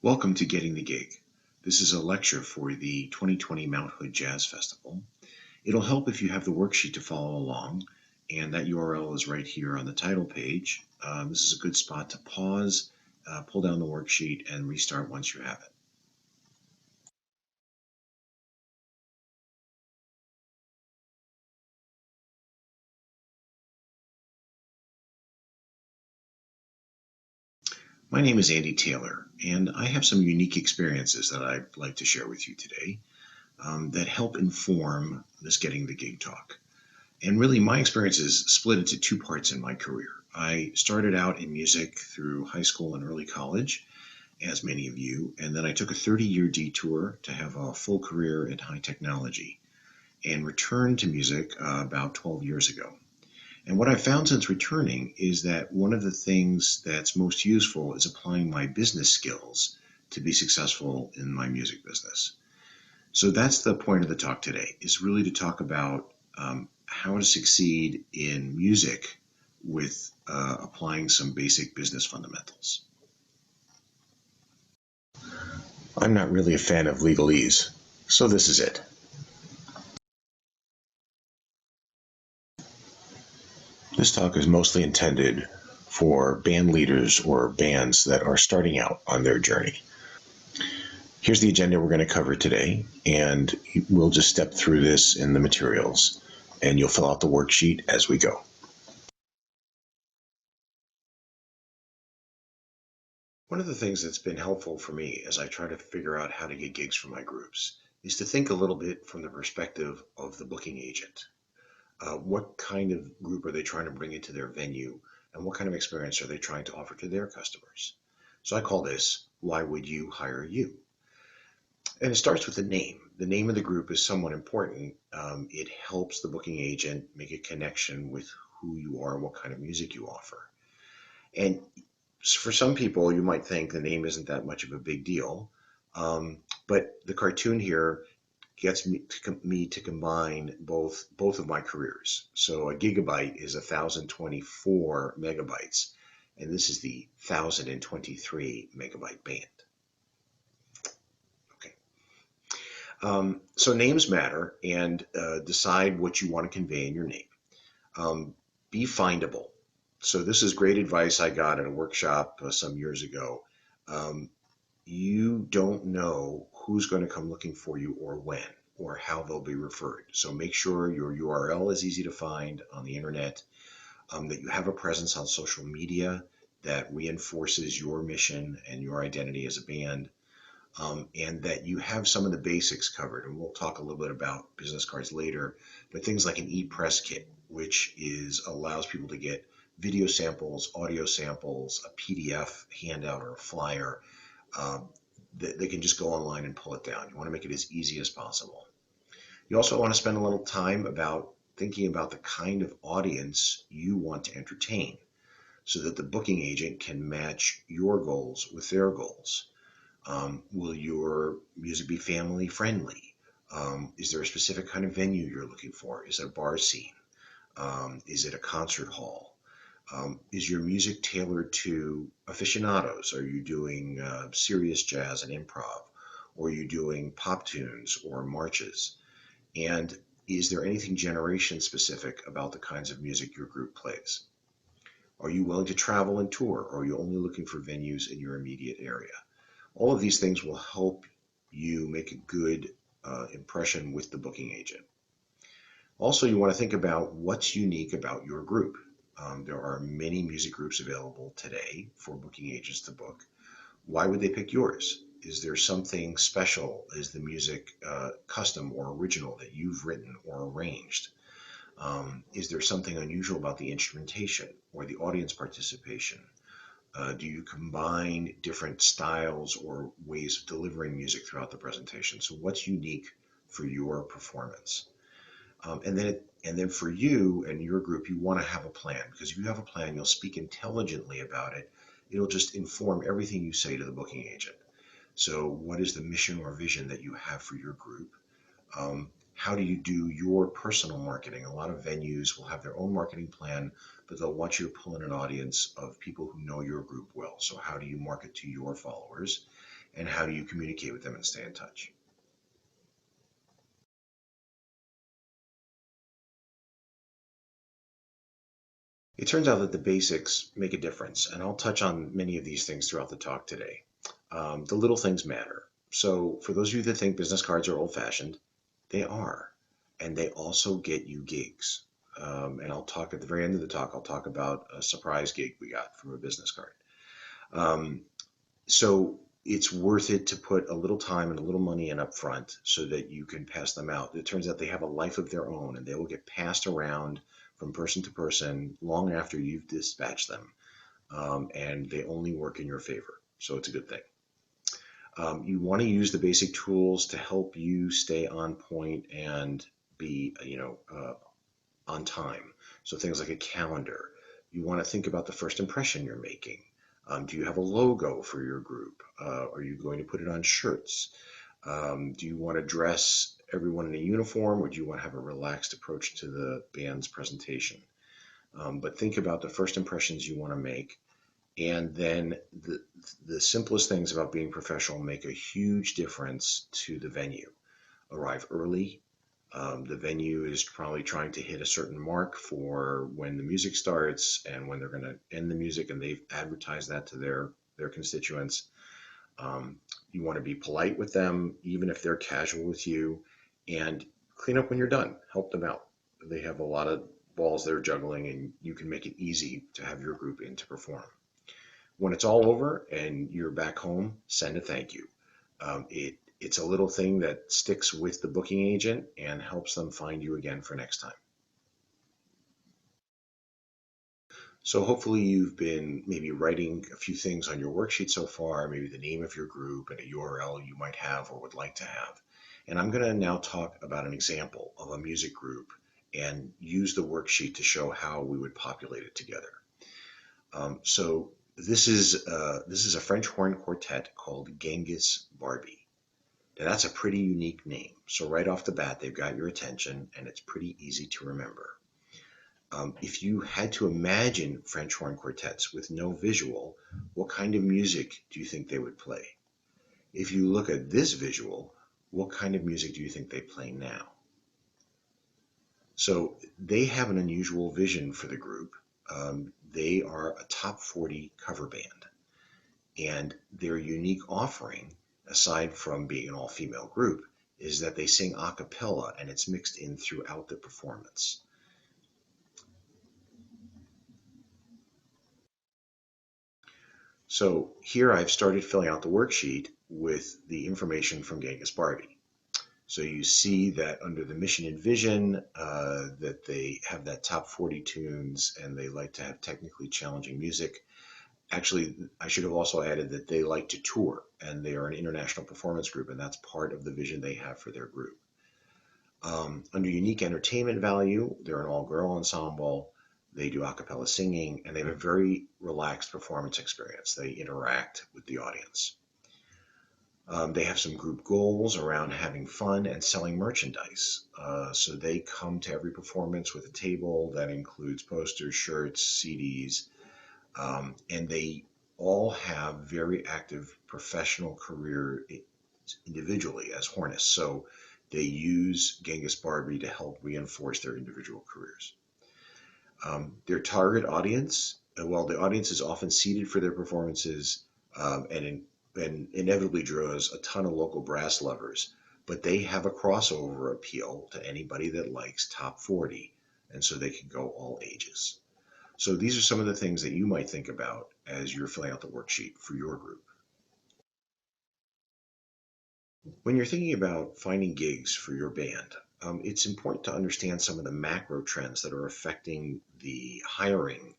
Welcome to Getting the Gig. This is a lecture for the 2020 Mount Hood Jazz Festival. It'll help if you have the worksheet to follow along, and that URL is right here on the title page. This is a good spot to pause, pull down the worksheet, and restart once you have it. My name is AndyTaylor, and I have some unique experiences that I'd like to share with you today that help inform this Getting the Gig talk. And really, my experience is split into two parts in my career. I started out in music through high school and early college, as many of you, and then I took a 30-year detour to have a full career in high technology and returned to music about 12 years ago. And what I've found since returning is that one of the things that's most useful is applying my business skills to be successful in my music business. So that's the point of the talk today, is really to talk about how to succeed in music with applying some basic business fundamentals. I'm not really a fan of legalese, so this is it. This talk is mostly intended for band leaders or bands that are starting out on their journey. Here's the agenda we're going to cover today, and we'll just step through this in the materials, and you'll fill out the worksheet as we go. One of the things that's been helpful for me as I try to figure out how to get gigs for my groups is to think a little bit from the perspective of the booking agent. What kind of group are they trying to bring into their venue, and what kind of experience are they trying to offer to their customers? So I call this, Why Would You Hire You? And it starts with the name. The name of the group is somewhat important. It helps the booking agent make a connection with who you are and what kind of music you offer. And for some people, you might think the name isn't that much of a big deal, but the cartoon here gets me to combine both of my careers. So a gigabyte is 1,024 megabytes, and this is the 1,023 megabyte band. Okay. So names matter, and decide what you want to convey in your name. Be findable. So this is great advice I got at a workshop some years ago. You don't know who's going to come looking for you or when or how they'll be referred. So make sure your URL is easy to find on the internet, that you have a presence on social media that reinforces your mission and your identity as a band, and that you have some of the basics covered. And we'll talk a little bit about business cards later, but things like an e-press kit, which allows people to get video samples, audio samples, a PDF handout or a flyer. They can just go online and pull it down. You want to make it as easy as possible. You also want to spend a little time thinking about the kind of audience you want to entertain so that the booking agent can match your goals with their goals. Will your music be family friendly? Is there a specific kind of venue you're looking for? Is it a bar scene? Is it a concert hall? Is your music tailored to aficionados? Are you doing serious jazz and improv? Or are you doing pop tunes or marches? And is there anything generation specific about the kinds of music your group plays? Are you willing to travel and tour, or are you only looking for venues in your immediate area? All of these things will help you make a good impression with the booking agent. Also, you want to think about what's unique about your group. There are many music groups available today for booking agents to book. Why would they pick yours? Is there something special? Is the music custom or original that you've written or arranged? Is there something unusual about the instrumentation or the audience participation? Do you combine different styles or ways of delivering music throughout the presentation? So what's unique for your performance? And then for you and your group, you want to have a plan, because if you have a plan, you'll speak intelligently about it. It'll just inform everything you say to the booking agent. So what is the mission or vision that you have for your group? How do you do your personal marketing? A lot of venues will have their own marketing plan, but they'll want you to pull in an audience of people who know your group well. So how do you market to your followers? and how do you communicate with them and stay in touch? It turns out that the basics make a difference, and I'll touch on many of these things throughout the talk today. The little things matter. So, for those of you that think business cards are old fashioned, they are, and they also get you gigs. And I'll talk at the very end of the talk, I'll talk about a surprise gig we got from a business card. Um, so, it's worth it to put a little time and a little money in up front so that you can pass them out. It turns out they have a life of their own and they will get passed around from person to person long after you've dispatched them. And they only work in your favor. So it's a good thing. You want to use the basic tools to help you stay on point and be, on time. So things like a calendar. You want to think about the first impression you're making. Do you have a logo for your group? Are you going to put it on shirts? Do you want to dress everyone in a uniform, or do you want to have a relaxed approach to the band's presentation? But think about the first impressions you want to make, and then the simplest things about being professional make a huge difference to the venue. Arrive early. The venue is probably trying to hit a certain mark for when the music starts and when they're going to end the music, and they've advertised that to their constituents. Um, you want to be polite with them, even if they're casual with you, and clean up when you're done. Help them out. They have a lot of balls they're juggling, and you can make it easy to have your group in to perform. When it's all over and you're back home, send a thank you. It's a little thing that sticks with the booking agent and helps them find you again for next time. So hopefully you've been maybe writing a few things on your worksheet so far, maybe the name of your group and a URL you might have or would like to have. And I'm going to now talk about an example of a music group and use the worksheet to show how we would populate it together. So this is a French horn quartet called Genghis Barbie. Now that's a pretty unique name. So right off the bat, they've got your attention, and it's pretty easy to remember. If you had to imagine French horn quartets with no visual, what kind of music do you think they would play? If you look at this visual, what kind of music do you think they play now? So they have an unusual vision for the group. They are a top 40 cover band, and their unique offering, aside from being an all-female group, is that they sing a cappella and it's mixed in throughout the performance. So here I've started filling out the worksheet with the information from Genghis Barbie. So you see that under the mission and vision, that they have that top 40 tunes and they like to have technically challenging music. Actually, I should have also added that they like to tour and they are an international performance group, and that's part of the vision they have for their group. Under unique entertainment value, they're an all-girl ensemble. They do a cappella singing, and they have a very relaxed performance experience. They interact with the audience. They have some group goals around having fun and selling merchandise. So they come to every performance with a table that includes posters, shirts, CDs, and they all have very active professional career individually as hornists. So they use Genghis Barbie to help reinforce their individual careers. Their target audience, well, the audience is often seated for their performances, and inevitably draws a ton of local brass lovers, but they have a crossover appeal to anybody that likes top 40, and so they can go all ages. So these are some of the things that you might think about as you're filling out the worksheet for your group. When you're thinking about finding gigs for your band, it's important to understand some of the macro trends that are affecting the hiring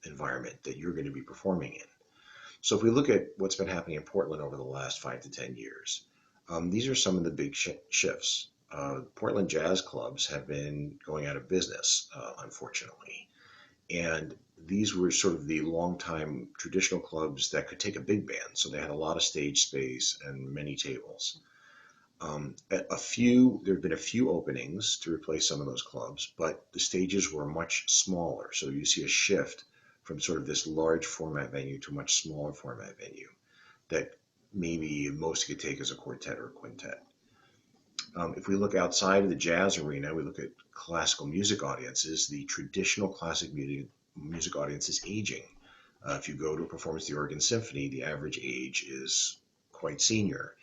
environment that you're going to be performing in. So if we look at what's been happening in Portland over the last 5 to 10 years, these are some of the big shifts. Portland jazz clubs have been going out of business, unfortunately. And these were sort of the longtime traditional clubs that could take a big band. So they had a lot of stage space and many tables. There have been a few openings to replace some of those clubs, but the stages were much smaller. So you see a shift from sort of this large format venue to a much smaller format venue that maybe most could take as a quartet or a quintet. If we look outside of the jazz arena, we look at classical music audiences, the traditional music audience is aging. If you go to a performance of the Oregon Symphony, the average age is quite senior.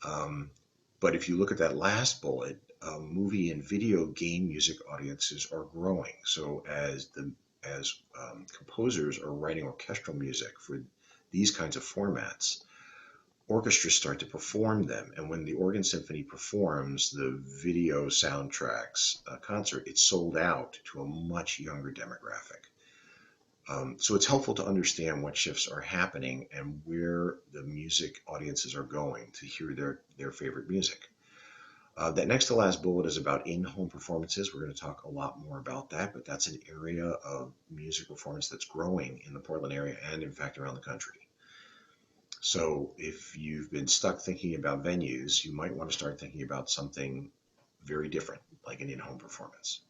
Um, but if you look at that last bullet, movie and video game music audiences are growing. So as composers are writing orchestral music for these kinds of formats, orchestras start to perform them. And when the Oregon Symphony performs the video soundtracks concert, it's sold out to a much younger demographic. So it's helpful to understand what shifts are happening and where the music audiences are going to hear their favorite music. That next to last bullet is about in-home performances. We're going to talk a lot more about that, but that's an area of music performance that's growing in the Portland area and, in fact, around the country. So if you've been stuck thinking about venues, you might want to start thinking about something very different, like an in-home performance.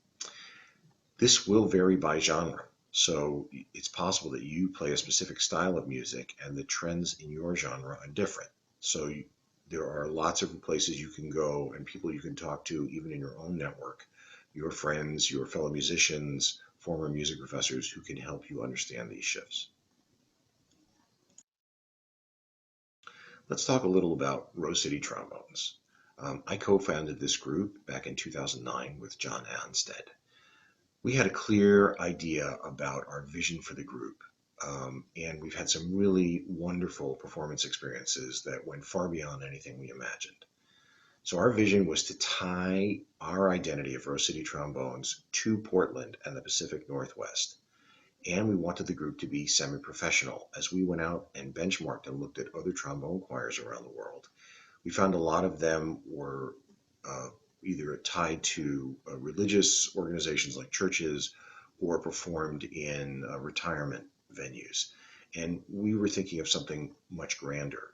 This will vary by genre. So it's possible that you play a specific style of music and the trends in your genre are different. So there are lots of places you can go and people you can talk to, even in your own network, your friends, your fellow musicians, former music professors who can help you understand these shifts. Let's talk a little about Rose City Trombones. I co-founded this group back in 2009 with John Anstead. We had a clear idea about our vision for the group, and we've had some really wonderful performance experiences that went far beyond anything we imagined. So our vision was to tie our identity of Rose City Trombones to Portland and the Pacific Northwest. And we wanted the group to be semi-professional. As we went out and benchmarked and looked at other trombone choirs around the world, we found a lot of them were either tied to religious organizations like churches or performed in retirement venues. And we were thinking of something much grander.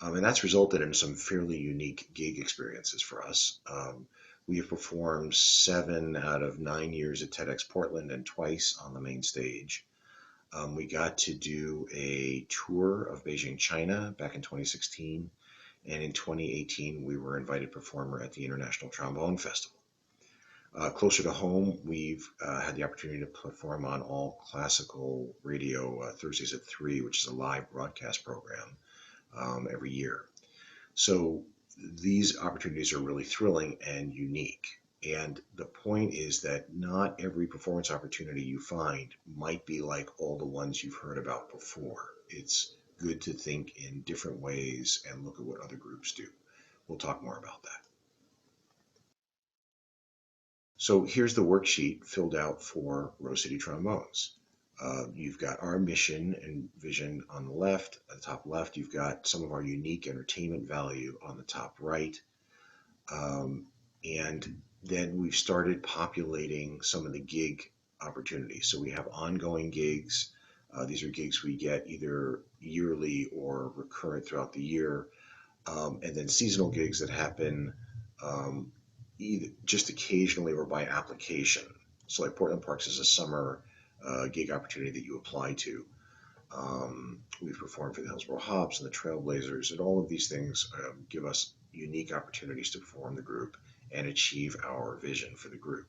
And that's resulted in some fairly unique gig experiences for us. We have performed 7 out of 9 years at TEDx Portland and twice on the main stage. We got to do a tour of Beijing, China back in 2016. And in 2018, we were invited performer at the International Trombone Festival. Closer to home, we've had the opportunity to perform on All Classical Radio Thursdays at 3, which is a live broadcast program every year. So these opportunities are really thrilling and unique. And the point is that not every performance opportunity you find might be like all the ones you've heard about before. It's good to think in different ways and look at what other groups do. We'll talk more about that. So here's the worksheet filled out for Rose City Trombones. You've got our mission and vision on the left. At the top left, you've got some of our unique entertainment value on the top right. And then we've started populating some of the gig opportunities. So we have ongoing gigs. These are gigs we get either yearly or recurrent throughout the year. And then seasonal gigs that happen either just occasionally or by application. So like Portland Parks is a summer gig opportunity that you apply to. We've performed for the Hillsborough Hops and the Trailblazers, and all of these things give us unique opportunities to perform the group and achieve our vision for the group.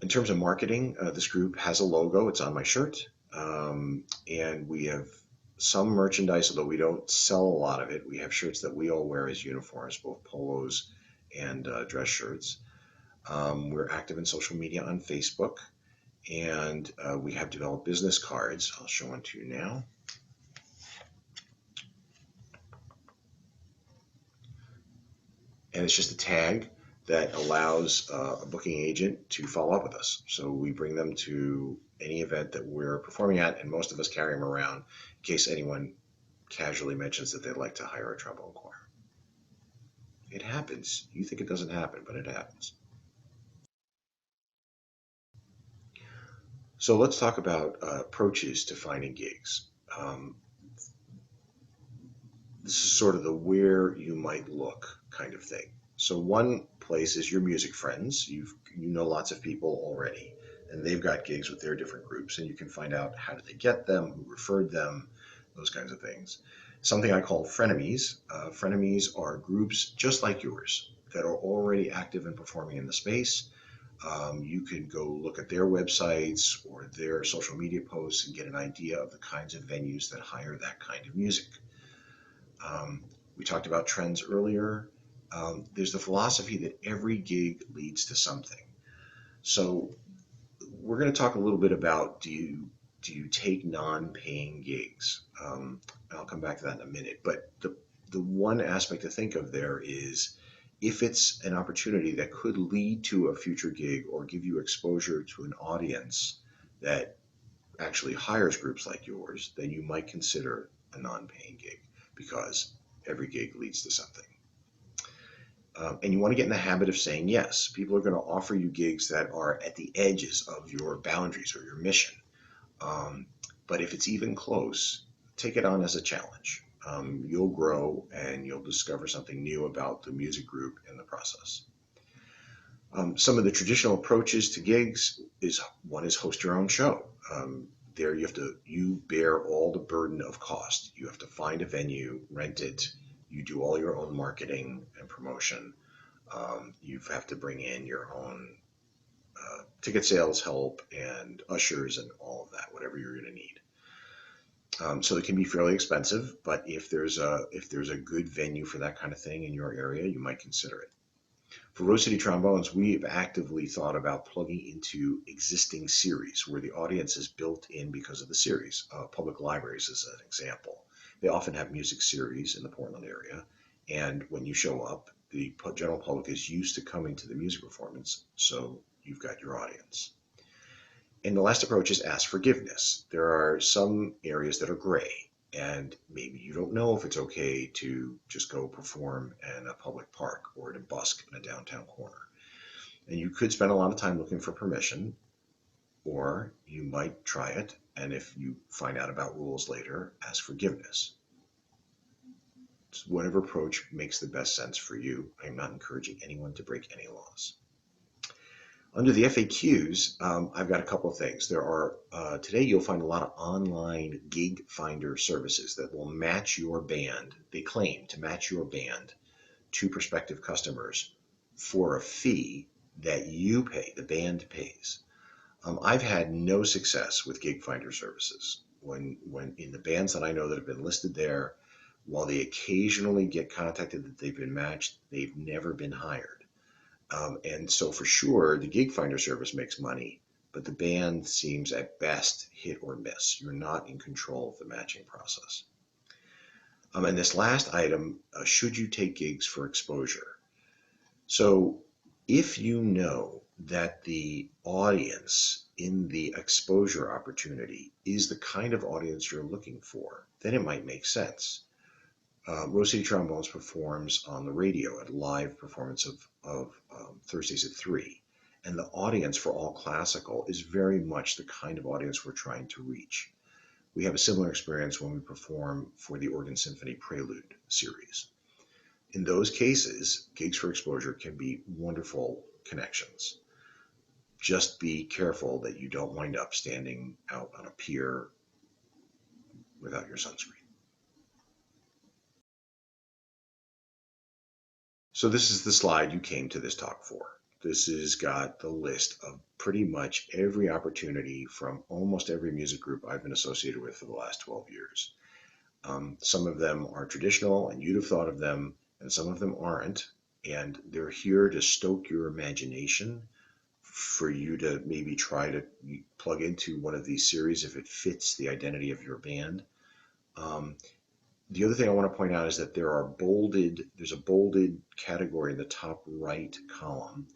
In terms of marketing, this group has a logo. It's on my shirt. And we have some merchandise, although we don't sell a lot of it. We have shirts that we all wear as uniforms, both polos and dress shirts. We're active in social media on Facebook, and we have developed business cards. I'll show one to you now. And it's just a tag that allows a booking agent to follow up with us. So we bring them to any event that we're performing at, and most of us carry them around in case anyone casually mentions that they'd like to hire a trombone choir. It happens. You think it doesn't happen, but it happens. So let's talk about approaches to finding gigs. This is sort of the where you might look kind of thing. So one place is your music friends. You know lots of people already, and they've got gigs with their different groups, and you can find out how did they get them, who referred them, those kinds of things. Something I call frenemies. Frenemies are groups just like yours that are already active and performing in the space. You can go look at their websites or their social media posts and get an idea of the kinds of venues that hire that kind of music. We talked about trends earlier. There's the philosophy that every gig leads to something. So we're going to talk a little bit about do you take non-paying gigs? I'll come back to that in a minute. But the one aspect to think of there is if it's an opportunity that could lead to a future gig or give you exposure to an audience that actually hires groups like yours, then you might consider a non-paying gig because every gig leads to something. And you want to get in the habit of saying yes. People are going to offer you gigs that are at the edges of your boundaries or your mission. Um, but if it's even close, take it on as a challenge. You'll grow and you'll discover something new about the music group in the process. Some of the traditional approaches to gigs is one is host your own show. There you bear all the burden of cost. You have to find a venue, rent it, you do all your own marketing and promotion. You have to bring in your own ticket sales help and ushers and all of that, whatever you're going to need. So it can be fairly expensive, but if there's a good venue for that kind of thing in your area, you might consider it. For Rose City Trombones, we've actively thought about plugging into existing series where the audience is built in because of the series. Public libraries is an example. They often have music series in the Portland area, and when you show up, the general public is used to coming to the music performance, so you've got your audience. And the last approach is ask forgiveness. There are some areas that are gray, and maybe you don't know if it's okay to just go perform in a public park or to busk in a downtown corner. And you could spend a lot of time looking for permission, or you might try it, and if you find out about rules later, ask forgiveness. Whatever approach makes the best sense for you. I'm not encouraging anyone to break any laws. Under the FAQs, I've got a couple of things. There are, today you'll find a lot of online gig finder services that will match your band. They claim to match your band to prospective customers for a fee that you pay, the band pays. I've had no success with gig finder services. When in the bands that I know that have been listed there, while they occasionally get contacted that they've been matched, they've never been hired. And so for sure, the gig finder service makes money, but the band seems at best hit or miss. You're not in control of the matching process. And this last item, should you take gigs for exposure? So if you know that the audience in the exposure opportunity is the kind of audience you're looking for, then it might make sense. Rose City Trombones performs on the radio at a live performance of Thursdays at 3. And the audience for all classical is very much the kind of audience we're trying to reach. We have a similar experience when we perform for the Organ Symphony Prelude series. In those cases, gigs for exposure can be wonderful connections. Just be careful that you don't wind up standing out on a pier without your sunscreen. So this is the slide you came to this talk for. This has got the list of pretty much every opportunity from almost every music group I've been associated with for the last 12 years. Some of them are traditional and you'd have thought of them, and some of them aren't. And they're here to stoke your imagination for you to maybe try to plug into one of these series if it fits the identity of your band. The other thing I want to point out is that there's a bolded category in the top right column,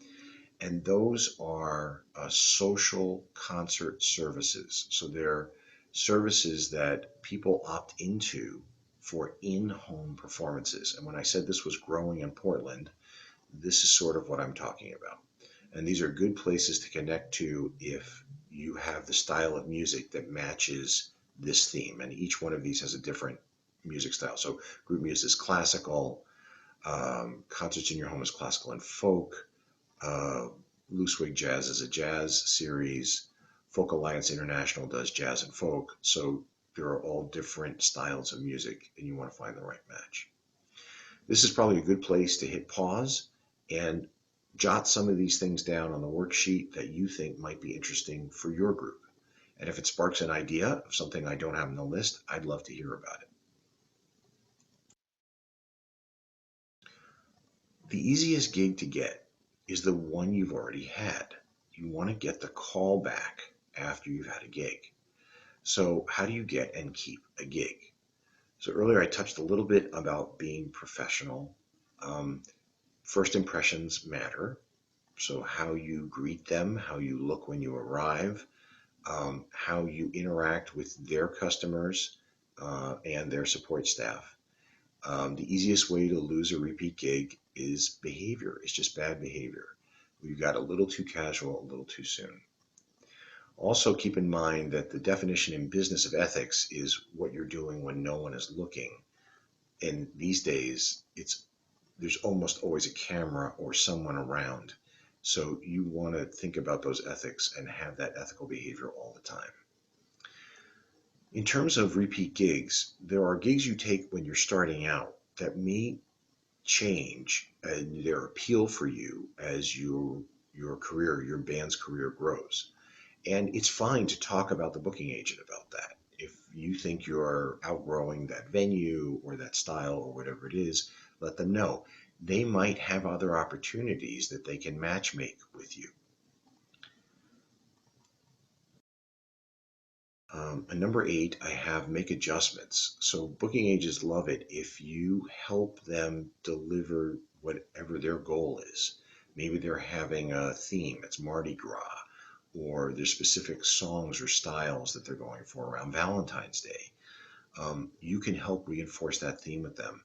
and those are social concert services. So they're services that people opt into for in-home performances. And when I said this was growing in Portland, this is sort of what I'm talking about. And these are good places to connect to if you have the style of music that matches this theme. And each one of these has a different music style. So group music is classical, concerts in your home is classical and folk, Loose Wig Jazz is a jazz series, Folk Alliance International does jazz and folk. So There are all different styles of music, and you want to find the right match. This is probably a good place to hit pause and jot some of these things down on the worksheet that you think might be interesting for your group. And if it sparks an idea of something I don't have on the list, I'd love to hear about it. The easiest gig to get is the one you've already had. You want to get the call back after you've had a gig. So how do you get and keep a gig? So earlier I touched a little bit about being professional. Um, First impressions matter. So how you greet them, how you look when you arrive, how you interact with their customers and their support staff. The easiest way to lose a repeat gig is behavior. It's just bad behavior. We got a little too casual, a little too soon. Also, keep in mind that the definition in business of ethics is what you're doing when no one is looking. And these days, there's almost always a camera or someone around. So you want to think about those ethics and have that ethical behavior all the time. In terms of repeat gigs, there are gigs you take when you're starting out that may change and their appeal for you as your career, your band's career grows. And it's fine to talk about the booking agent about that. If you think you're outgrowing that venue or that style or whatever it is, let them know. They might have other opportunities that they can match make with you. And number 8, I have make adjustments. So booking agents love it if you help them deliver whatever their goal is. Maybe they're having a theme, it's Mardi Gras, or there's specific songs or styles that they're going for around Valentine's Day. You can help reinforce that theme with them.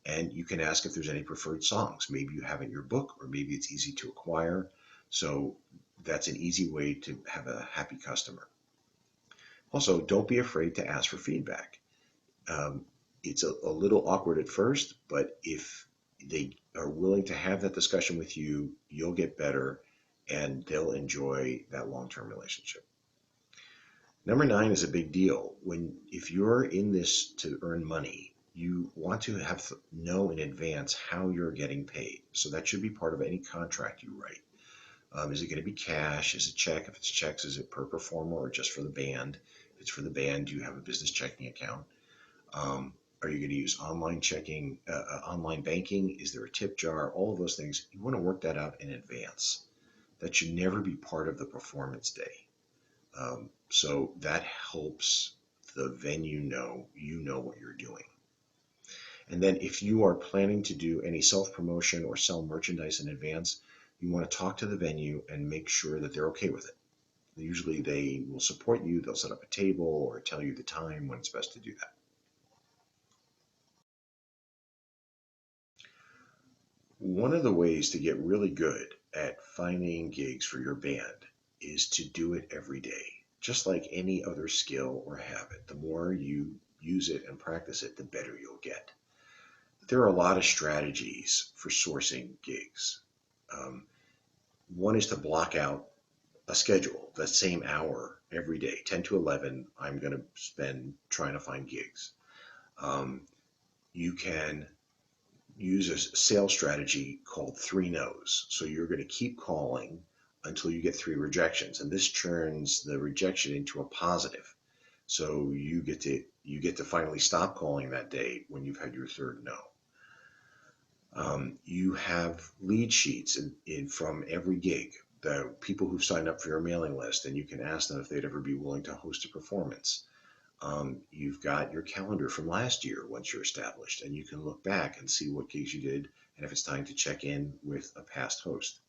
And you can ask if there's any preferred songs. Maybe you have it in your book, or maybe it's easy to acquire. So that's an easy way to have a happy customer. Also, don't be afraid to ask for feedback. Um, it's a little awkward at first, but if they are willing to have that discussion with you, you'll get better and they'll enjoy that long-term relationship. Number 9 is a big deal. If you're in this to earn money, you want to know in advance how you're getting paid. So that should be part of any contract you write. Is it going to be cash? Is it check? If it's checks, is it per performer or just for the band? If it's for the band, do you have a business checking account? Um, are you going to use online checking, online banking? Is there a tip jar? All of those things. You want to work that out in advance. That should never be part of the performance day. So that helps the venue know you know what you're doing. And then if you are planning to do any self-promotion or sell merchandise in advance, you want to talk to the venue and make sure that they're okay with it. Usually they will support you. They'll set up a table or tell you the time when it's best to do that. One of the ways to get really good at finding gigs for your band is to do it every day. Just like any other skill or habit, the more you use it and practice it, the better you'll get. There are a lot of strategies for sourcing gigs. Um, One is to block out a schedule, that same hour every day, 10 to 11, I'm going to spend trying to find gigs. Um, you can use a sales strategy called 3 no's. So you're going to keep calling until you get 3 rejections, and this turns the rejection into a positive. So you get to finally stop calling that day when you've had your 3rd no. You have lead sheets from every gig, the people who've signed up for your mailing list, and you can ask them if they'd ever be willing to host a performance. You've got your calendar from last year once you're established, and you can look back and see what gigs you did and if it's time to check in with a past host.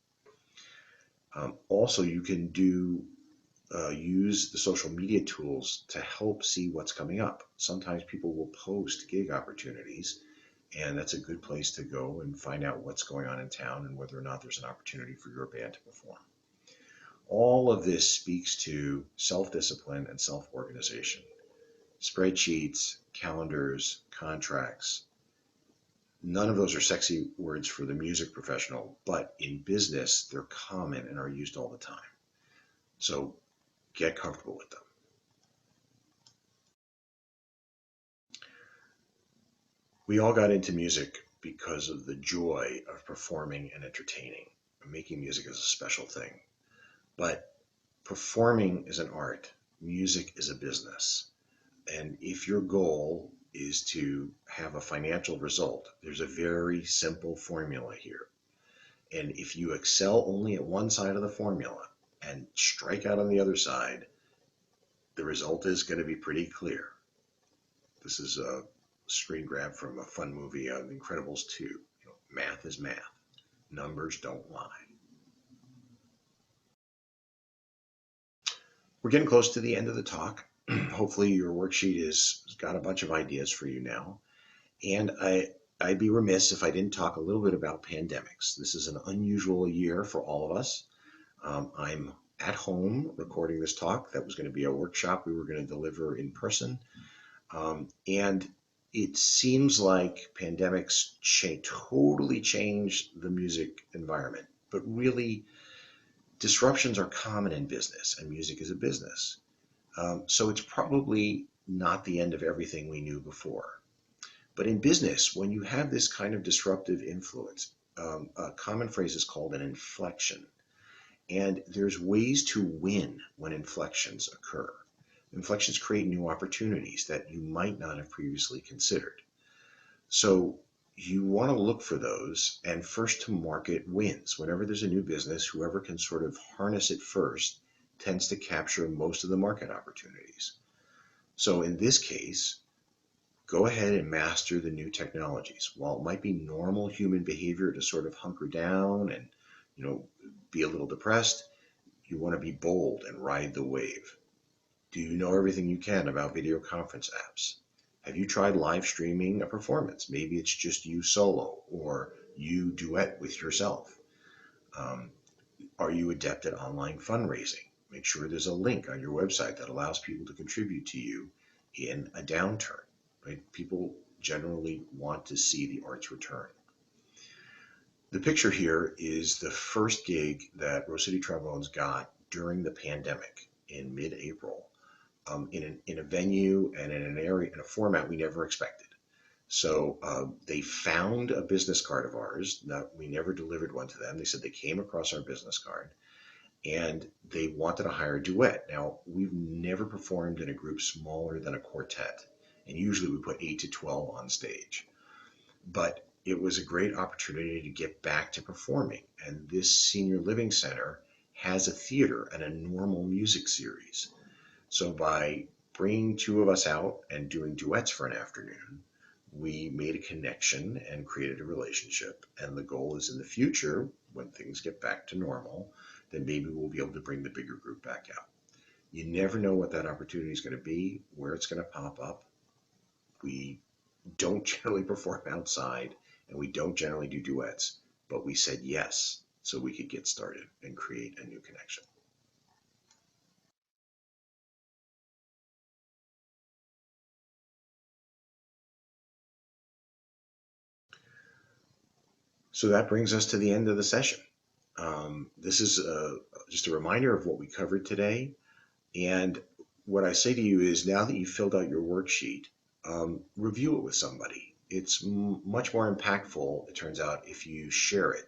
Also, you can use the social media tools to help see what's coming up. Sometimes people will post gig opportunities, and that's a good place to go and find out what's going on in town and whether or not there's an opportunity for your band to perform. All of this speaks to self-discipline and self-organization. Spreadsheets, calendars, contracts, none of those are sexy words for the music professional, but in business, they're common and are used all the time. So get comfortable with them. We all got into music because of the joy of performing and entertaining. Making music is a special thing. But performing is an art, music is a business. And if your goal is to have a financial result, there's a very simple formula here. And if you excel only at one side of the formula and strike out on the other side, the result is going to be pretty clear. This is a screen grab from a fun movie, The Incredibles 2. Math is math. Numbers don't lie. We're getting close to the end of the talk. Hopefully your worksheet has got a bunch of ideas for you now. And I'd be remiss if I didn't talk a little bit about pandemics. This is an unusual year for all of us. I'm at home recording this talk. That was going to be a workshop we were going to deliver in person. And it seems like pandemics totally changed the music environment. But really, disruptions are common in business, and music is a business. So it's probably not the end of everything we knew before. But in business, when you have this kind of disruptive influence, a common phrase is called an inflection. And there's ways to win when inflections occur. Inflections create new opportunities that you might not have previously considered. So you want to look for those, and first to market wins. Whenever there's a new business, whoever can sort of harness it first tends to capture most of the market opportunities. So in this case, go ahead and master the new technologies. While it might be normal human behavior to sort of hunker down and, be a little depressed, you want to be bold and ride the wave. Do you know everything you can about video conference apps? Have you tried live streaming a performance? Maybe it's just you solo or you duet with yourself. Um, are you adept at online fundraising? Make sure there's a link on your website that allows people to contribute to you in a downturn. Right? People generally want to see the arts return. The picture here is the first gig that Rose City Trombones got during the pandemic in mid-April, in a venue and in an area, in a format we never expected. So they found a business card of ours. We never delivered one to them. They said they came across our business card and they wanted to hire a duet. Now, we've never performed in a group smaller than a quartet, and usually we put 8 to 12 on stage. But it was a great opportunity to get back to performing. And this senior living center has a theater and a normal music series. So by bringing two of us out and doing duets for an afternoon, we made a connection and created a relationship. And the goal is in the future, when things get back to normal, then maybe we'll be able to bring the bigger group back out. You never know what that opportunity is going to be, where it's going to pop up. We don't generally perform outside and we don't generally do duets, but we said yes so we could get started and create a new connection. So that brings us to the end of the session. This is just a reminder of what we covered today. And what I say to you is, now that you've filled out your worksheet, review it with somebody. It's much more impactful, it turns out, if you share it.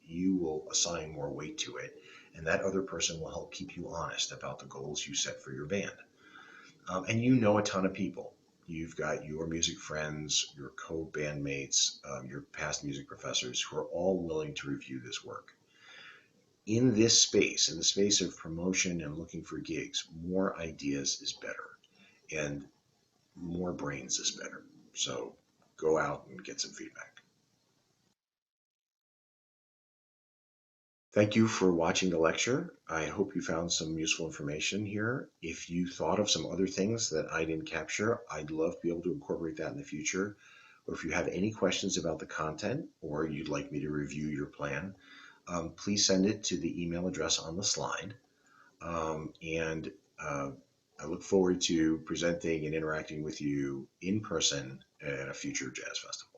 You will assign more weight to it, and that other person will help keep you honest about the goals you set for your band. And you know a ton of people. You've got your music friends, your co-bandmates, your past music professors who are all willing to review this work. In this space, in the space of promotion and looking for gigs, more ideas is better, and more brains is better. So go out and get some feedback. Thank you for watching the lecture. I hope you found some useful information here. If you thought of some other things that I didn't capture, I'd love to be able to incorporate that in the future. Or if you have any questions about the content or you'd like me to review your plan, please send it to the email address on the slide. And I look forward to presenting and interacting with you in person at a future jazz festival.